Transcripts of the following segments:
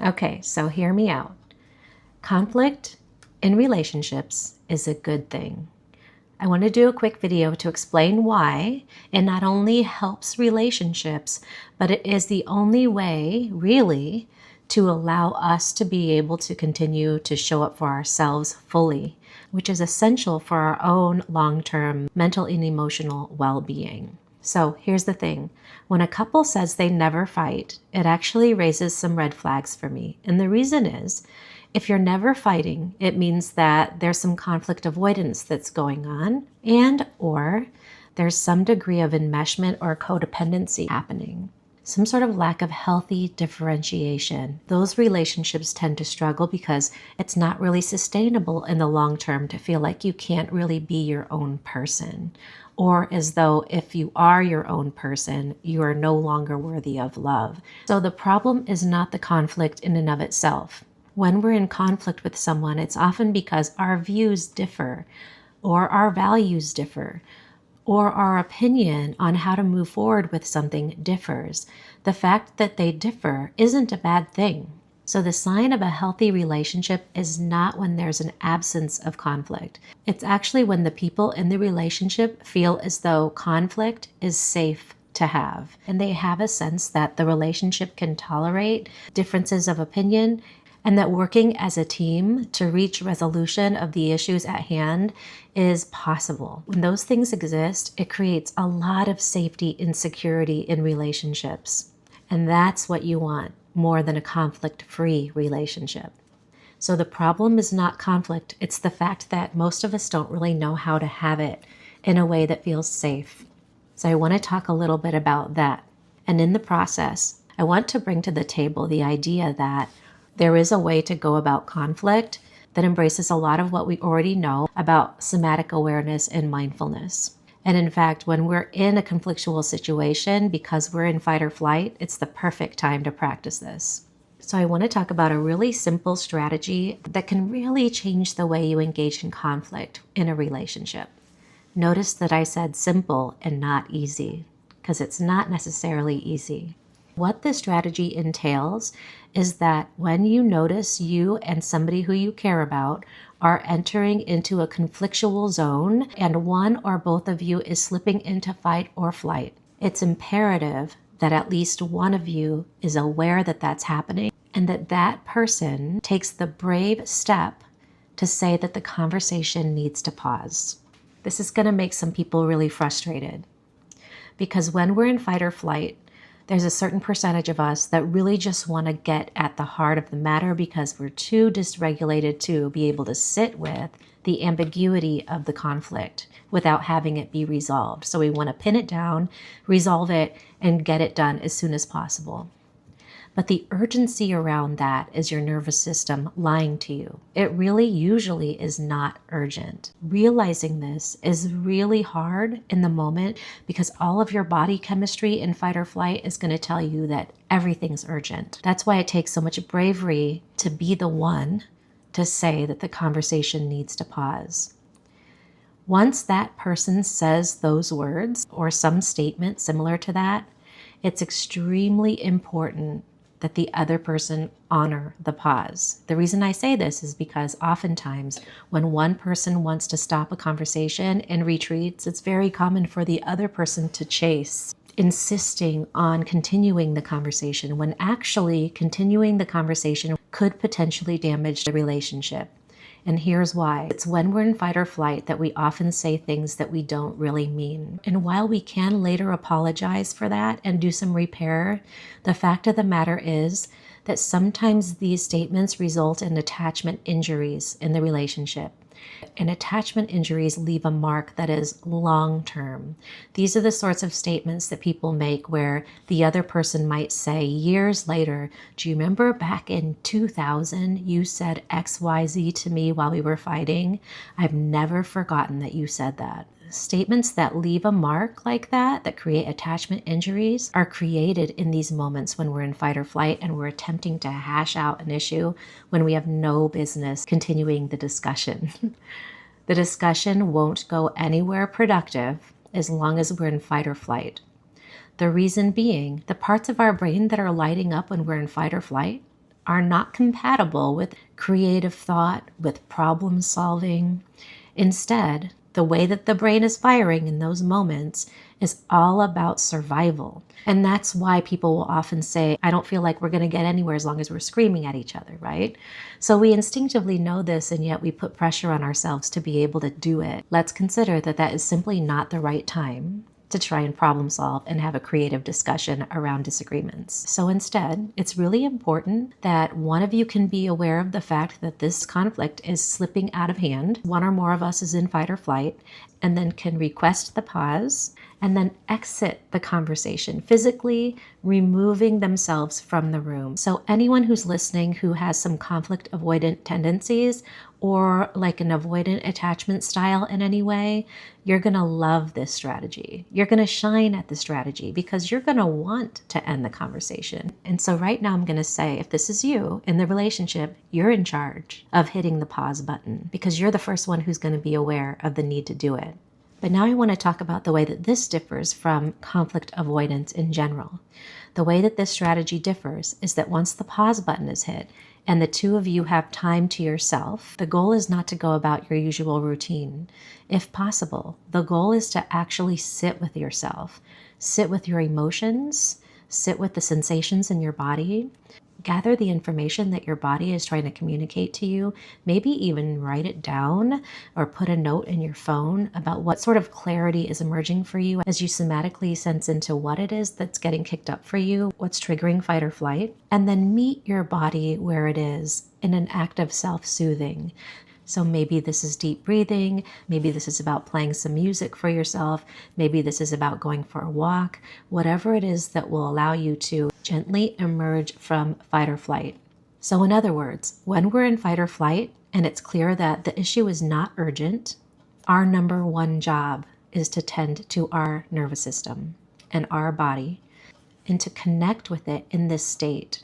Okay, so hear me out. Conflict in relationships is a good thing. I want to do a quick video to explain why it not only helps relationships, but it is the only way, really, to allow us to be able to continue to show up for ourselves fully, which is essential for our own long-term mental and emotional well-being. So here's the thing. When a couple says they never fight, it actually raises some red flags for me. And the reason is, if you're never fighting, it means that there's some conflict avoidance that's going on, and or there's some degree of enmeshment or codependency happening. Some sort of lack of healthy differentiation. Those relationships tend to struggle because it's not really sustainable in the long term to feel like you can't really be your own person, or as though if you are your own person, you are no longer worthy of love. So the problem is not the conflict in and of itself. When we're in conflict with someone, it's often because our views differ, or our values differ, or our opinion on how to move forward with something differs. The fact that they differ isn't a bad thing. So the sign of a healthy relationship is not when there's an absence of conflict. It's actually when the people in the relationship feel as though conflict is safe to have, and they have a sense that the relationship can tolerate differences of opinion, and that working as a team to reach resolution of the issues at hand is possible. When those things exist, it creates a lot of safety and security in relationships. And that's what you want, more than a conflict-free relationship. So the problem is not conflict, it's the fact that most of us don't really know how to have it in a way that feels safe. So I want to talk a little bit about that. And in the process, I want to bring to the table the idea that there is a way to go about conflict that embraces a lot of what we already know about somatic awareness and mindfulness. And in fact, when we're in a conflictual situation, because we're in fight or flight, it's the perfect time to practice this. So I want to talk about a really simple strategy that can really change the way you engage in conflict in a relationship. Notice that I said simple and not easy, because it's not necessarily easy. What this strategy entails is that when you notice you and somebody who you care about are entering into a conflictual zone and one or both of you is slipping into fight or flight, it's imperative that at least one of you is aware that that's happening and that that person takes the brave step to say that the conversation needs to pause. This is going to make some people really frustrated because when we're in fight or flight, there's a certain percentage of us that really just want to get at the heart of the matter because we're too dysregulated to be able to sit with the ambiguity of the conflict without having it be resolved. So we want to pin it down, resolve it, and get it done as soon as possible. But the urgency around that is your nervous system lying to you. It really usually is not urgent. Realizing this is really hard in the moment because all of your body chemistry in fight or flight is going to tell you that everything's urgent. That's why it takes so much bravery to be the one to say that the conversation needs to pause. Once that person says those words or some statement similar to that, it's extremely important that the other person honor the pause. The reason I say this is because oftentimes when one person wants to stop a conversation and retreats, it's very common for the other person to chase, insisting on continuing the conversation when actually continuing the conversation could potentially damage the relationship. And here's why. It's when we're in fight or flight that we often say things that we don't really mean. And while we can later apologize for that and do some repair, the fact of the matter is that sometimes these statements result in attachment injuries in the relationship. And attachment injuries leave a mark that is long-term. These are the sorts of statements that people make where the other person might say years later, do you remember back in 2000 you said XYZ to me while we were fighting? I've never forgotten that you said that. Statements that leave a mark like that, that create attachment injuries, are created in these moments when we're in fight or flight and we're attempting to hash out an issue when we have no business continuing the discussion. The discussion won't go anywhere productive as long as we're in fight or flight. The reason being, the parts of our brain that are lighting up when we're in fight or flight are not compatible with creative thought, with problem solving. Instead, the way that the brain is firing in those moments is all about survival. And that's why people will often say, I don't feel like we're going to get anywhere as long as we're screaming at each other, right? So we instinctively know this, and yet we put pressure on ourselves to be able to do it. Let's consider that that is simply not the right time to try and problem solve and have a creative discussion around disagreements. So instead, it's really important that one of you can be aware of the fact that this conflict is slipping out of hand. One or more of us is in fight or flight, and then can request the pause and then exit the conversation, physically removing themselves from the room. So anyone who's listening who has some conflict avoidant tendencies or like an avoidant attachment style in any way, you're going to love this strategy. You're going to shine at the strategy because you're going to want to end the conversation. And so right now I'm going to say, if this is you in the relationship, you're in charge of hitting the pause button because you're the first one who's going to be aware of the need to do it. But now I want to talk about the way that this differs from conflict avoidance in general. The way that this strategy differs is that once the pause button is hit and the two of you have time to yourself, the goal is not to go about your usual routine. If possible, the goal is to actually sit with yourself, sit with your emotions, sit with the sensations in your body, gather the information that your body is trying to communicate to you, maybe even write it down or put a note in your phone about what sort of clarity is emerging for you as you somatically sense into what it is that's getting kicked up for you, what's triggering fight or flight, and then meet your body where it is in an act of self-soothing. So maybe this is deep breathing, maybe this is about playing some music for yourself, maybe this is about going for a walk, whatever it is that will allow you to gently emerge from fight or flight. So in other words, when we're in fight or flight and it's clear that the issue is not urgent, our number one job is to tend to our nervous system and our body and to connect with it in this state.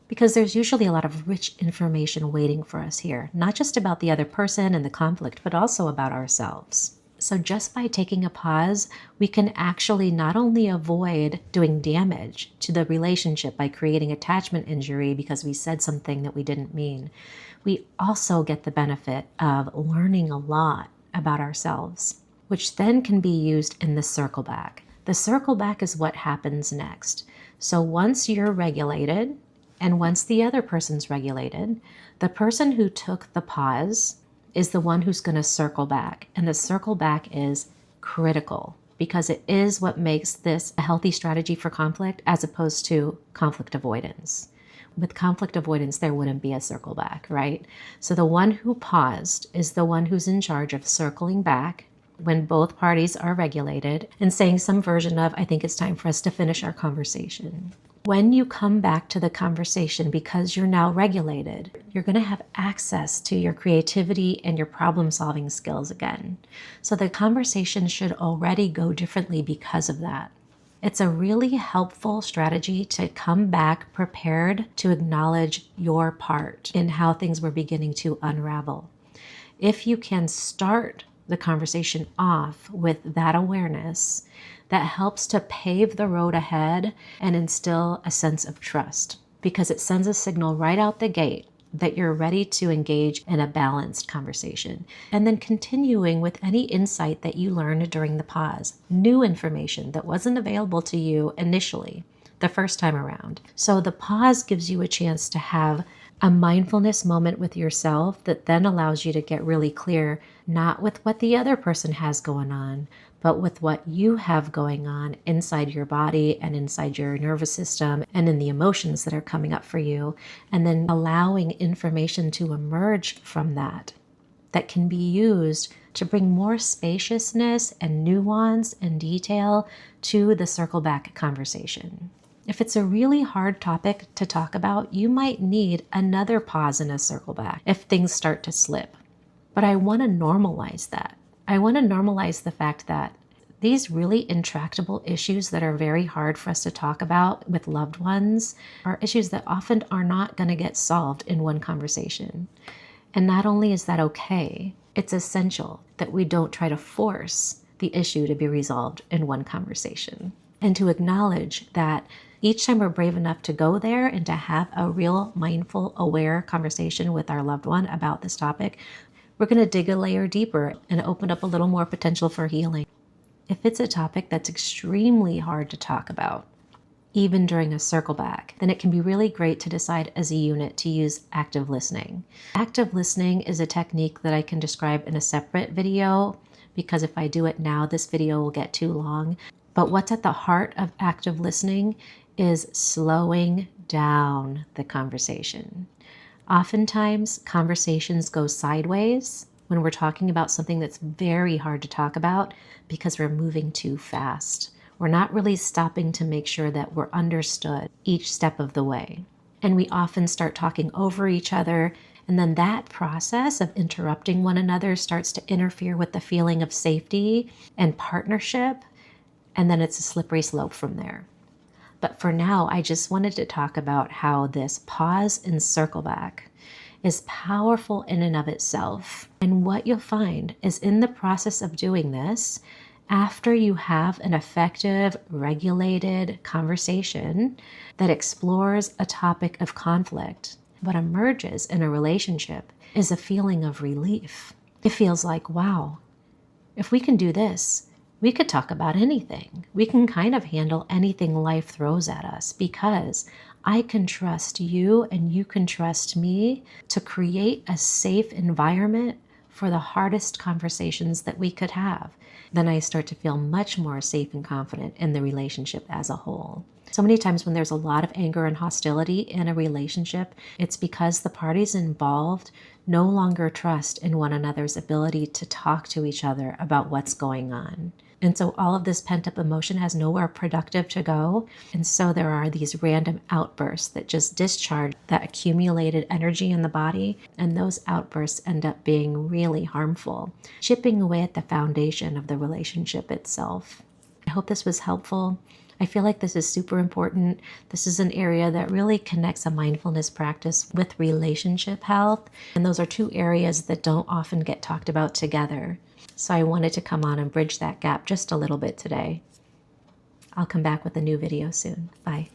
Because there's usually a lot of rich information waiting for us here, not just about the other person and the conflict, but also about ourselves. So just by taking a pause, we can actually not only avoid doing damage to the relationship by creating attachment injury because we said something that we didn't mean, we also get the benefit of learning a lot about ourselves, which then can be used in the circle back. The circle back is what happens next. So once you're regulated, and once the other person's regulated, the person who took the pause is the one who's going to circle back. And the circle back is critical because it is what makes this a healthy strategy for conflict as opposed to conflict avoidance. With conflict avoidance, there wouldn't be a circle back, right? So the one who paused is the one who's in charge of circling back when both parties are regulated and saying some version of, I think it's time for us to finish our conversation. When you come back to the conversation, because you're now regulated, you're going to have access to your creativity and your problem-solving skills again. So the conversation should already go differently because of that. It's a really helpful strategy to come back prepared to acknowledge your part in how things were beginning to unravel. If you can start the conversation off with that awareness, that helps to pave the road ahead and instill a sense of trust because it sends a signal right out the gate that you're ready to engage in a balanced conversation. And then continuing with any insight that you learned during the pause, new information that wasn't available to you initially the first time around. So the pause gives you a chance to have a mindfulness moment with yourself that then allows you to get really clear, not with what the other person has going on, but with what you have going on inside your body and inside your nervous system and in the emotions that are coming up for you, and then allowing information to emerge from that can be used to bring more spaciousness and nuance and detail to the circle back conversation. If it's a really hard topic to talk about, you might need another pause and a circle back if things start to slip. But I want to normalize that. I want to normalize the fact that these really intractable issues that are very hard for us to talk about with loved ones are issues that often are not going to get solved in one conversation. And not only is that okay, it's essential that we don't try to force the issue to be resolved in one conversation. And to acknowledge that each time we're brave enough to go there and to have a real mindful, aware conversation with our loved one about this topic, we're going to dig a layer deeper and open up a little more potential for healing. If it's a topic that's extremely hard to talk about, even during a circle back, then it can be really great to decide as a unit to use active listening. Active listening is a technique that I can describe in a separate video, because if I do it now, this video will get too long. But what's at the heart of active listening is slowing down the conversation. Oftentimes, conversations go sideways when we're talking about something that's very hard to talk about because we're moving too fast. We're not really stopping to make sure that we're understood each step of the way. And we often start talking over each other, and then that process of interrupting one another starts to interfere with the feeling of safety and partnership, and then it's a slippery slope from there. But for now, I just wanted to talk about how this pause and circle back is powerful in and of itself. And what you'll find is in the process of doing this, after you have an effective, regulated conversation that explores a topic of conflict, what emerges in a relationship is a feeling of relief. It feels like, wow, if we can do this, we could talk about anything. We can kind of handle anything life throws at us because I can trust you and you can trust me to create a safe environment for the hardest conversations that we could have. Then I start to feel much more safe and confident in the relationship as a whole. So many times when there's a lot of anger and hostility in a relationship, it's because the parties involved no longer trust in one another's ability to talk to each other about what's going on. And so all of this pent-up emotion has nowhere productive to go. And so there are these random outbursts that just discharge that accumulated energy in the body. And those outbursts end up being really harmful, chipping away at the foundation of the relationship itself. I hope this was helpful. I feel like this is super important. This is an area that really connects a mindfulness practice with relationship health. And those are two areas that don't often get talked about together. So I wanted to come on and bridge that gap just a little bit today. I'll come back with a new video soon. Bye.